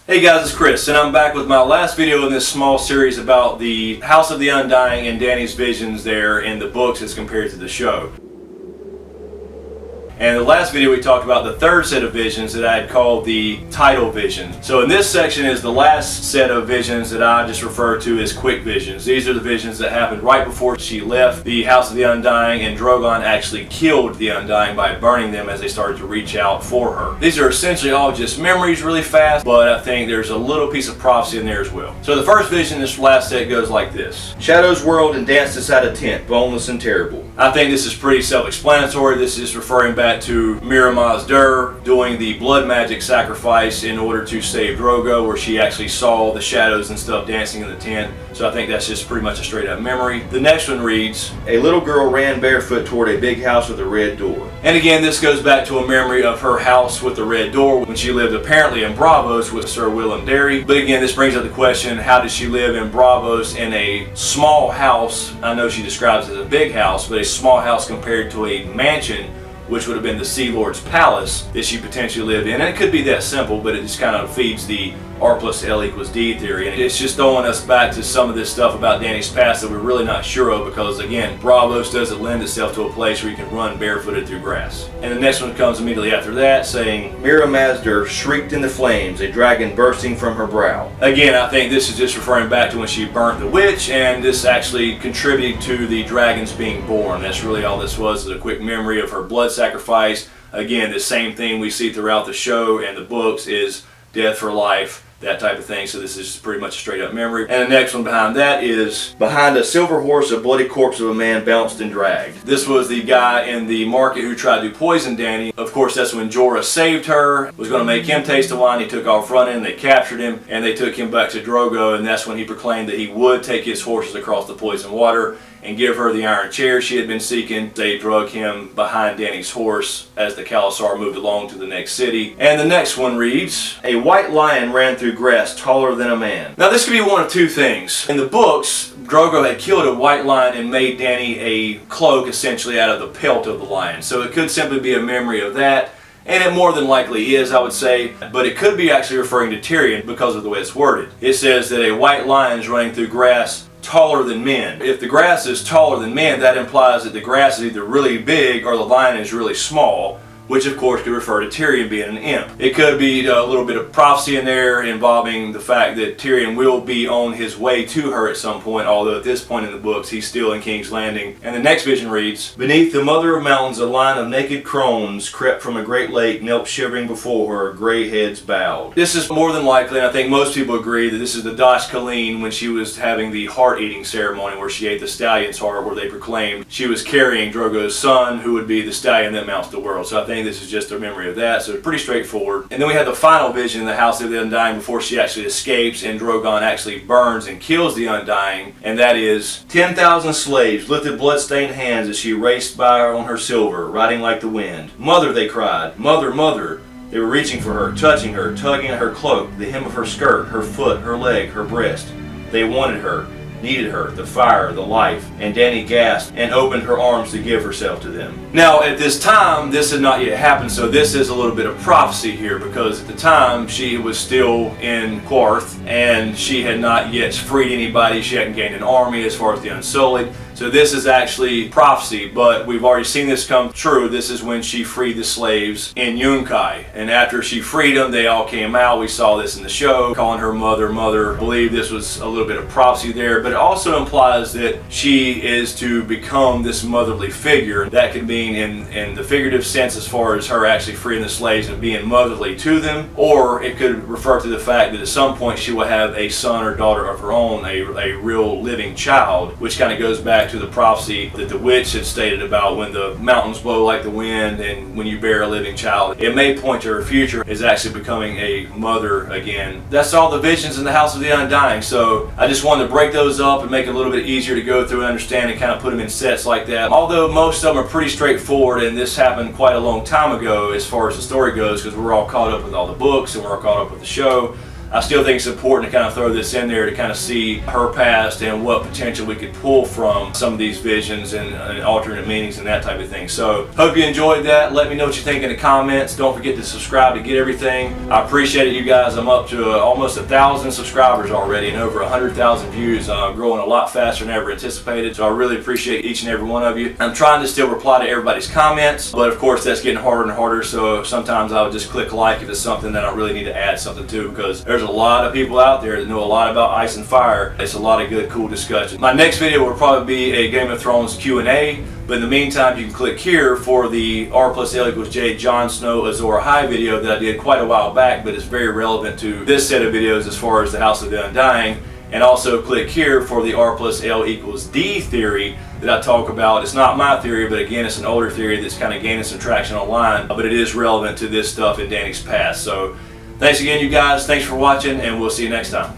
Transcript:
Hey guys, it's Chris, and I'm back with my last video in this small series about the House of the Undying and Dany's visions there in the books as compared to the show. And in the last video we talked about the third set of visions that I had called the title vision. So in this section is the last set of visions that I just refer to as quick visions. These are the visions that happened right before she left the House of the Undying, and Drogon actually killed the Undying by burning them as they started to reach out for her. These are essentially all just memories really fast, but I think there's a little piece of prophecy in there as well. So the first vision, this last set, goes like this. Shadows whirled and danced inside a tent, boneless and terrible. I think this is pretty self-explanatory. This is referring back to Mira Mazdur doing the blood magic sacrifice in order to save Drogo, where she actually saw the shadows and stuff dancing in the tent. So I think that's just pretty much a straight up memory. The next one reads, a little girl ran barefoot toward a big house with a red door. And again, this goes back to a memory of her house with the red door when she lived apparently in Braavos with Sir Willem Darry. But again, this brings up the question, how did she live in Braavos in a small house? I know she describes it as a big house, but a small house compared to a mansion, which would have been the Sea Lord's palace that she potentially lived in. And it could be that simple, but it just kind of feeds the R plus L equals D theory. And it's just throwing us back to some of this stuff about Dany's past that we're really not sure of, because again, Braavos doesn't lend itself to a place where you can run barefooted through grass. And the next one comes immediately after that, saying, Mira Mazdur shrieked in the flames, a dragon bursting from her brow. Again, I think this is just referring back to when she burnt the witch, and this actually contributed to the dragons being born. That's really all this was, is a quick memory of her blood sacrifice. Again, the same thing we see throughout the show and the books is death for life, that type of thing. So this is pretty much a straight up memory. And the next one behind that is, behind a silver horse, a bloody corpse of a man bounced and dragged. This was the guy in the market who tried to poison Dany. Of course, that's when Jorah saved her, was going to make him taste the wine. He took off running, they captured him, and they took him back to Drogo, and that's when he proclaimed that he would take his horses across the poison water and give her the iron chair she had been seeking. They drug him behind Dany's horse as the Khalasar moved along to the next city. And the next one reads, a white lion ran through grass taller than a man. Now this could be one of two things. In the books, Drogo had killed a white lion and made Dany a cloak essentially out of the pelt of the lion. So it could simply be a memory of that. And it more than likely is, I would say, but it could be actually referring to Tyrion because of the way it's worded. It says that a white lion is running through grass taller than men. If the grass is taller than men, that implies that the grass is either really big or the lion is really small, which of course could refer to Tyrion being an imp. It could be a little bit of prophecy in there involving the fact that Tyrion will be on his way to her at some point, although at this point in the books he's still in King's Landing. And the next vision reads, beneath the mother of mountains a line of naked crones crept from a great lake, knelt shivering before her, grey heads bowed. This is more than likely, and I think most people agree, that this is the Dash Kaleen when she was having the heart-eating ceremony where she ate the stallion's heart, where they proclaimed she was carrying Drogo's son, who would be the stallion that mounts the world. So I think this is just a memory of that, so pretty straightforward. And then we have the final vision in the House of the Undying before she actually escapes and Drogon actually burns and kills the Undying, and that is 10,000 slaves lifted blood-stained hands as she raced by on her silver, riding like the wind. Mother, they cried, mother, mother. They were reaching for her, touching her, tugging at her cloak, the hem of her skirt, her foot, her leg, her breast. They wanted her, needed her, the fire, the life, and Dany gasped and opened her arms to give herself to them. Now at this time, this had not yet happened, so this is a little bit of prophecy here, because at the time she was still in Quarth and she had not yet freed anybody. She hadn't gained an army as far as the Unsullied. So this is actually prophecy, but we've already seen this come true. This is when she freed the slaves in Yunkai. And after she freed them, they all came out. We saw this in the show, calling her mother, mother. I believe this was a little bit of prophecy there, but it also implies that she is to become this motherly figure. That could mean in the figurative sense as far as her actually freeing the slaves and being motherly to them, or it could refer to the fact that at some point she will have a son or daughter of her own, a real living child, which kind of goes back to the prophecy that the witch had stated about when the mountains blow like the wind and when you bear a living child. It may point to her future as actually becoming a mother again. That's all the visions in the House of the Undying, so I just wanted to break those up and make it a little bit easier to go through and understand and kind of put them in sets like that. Although most of them are pretty straightforward, and this happened quite a long time ago as far as the story goes, because we're all caught up with all the books and we're all caught up with the show. I still think it's important to kind of throw this in there to kind of see her past and what potential we could pull from some of these visions and alternate meanings and that type of thing. So hope you enjoyed that. Let me know what you think in the comments. Don't forget to subscribe to get everything. I appreciate it, you guys. I'm up to almost 1,000 subscribers already and over 100,000 views. Growing a lot faster than ever anticipated. So I really appreciate each and every one of you. I'm trying to still reply to everybody's comments, but of course that's getting harder and harder. So sometimes I would just click like if it's something that I really need to add something to, because there's a lot of people out there that know a lot about Ice and Fire. It's a lot of good, cool discussion. My next video will probably be a Game of Thrones Q&A. But in the meantime, you can click here for the R+L=J Jon Snow Azor Ahai video that I did quite a while back, but it's very relevant to this set of videos as far as the House of the Undying. And also click here for the R+L=D theory that I talk about. It's not my theory, but again, it's an older theory that's kind of gaining some traction online, but it is relevant to this stuff in Dany's past. So thanks again, you guys. Thanks for watching, and we'll see you next time.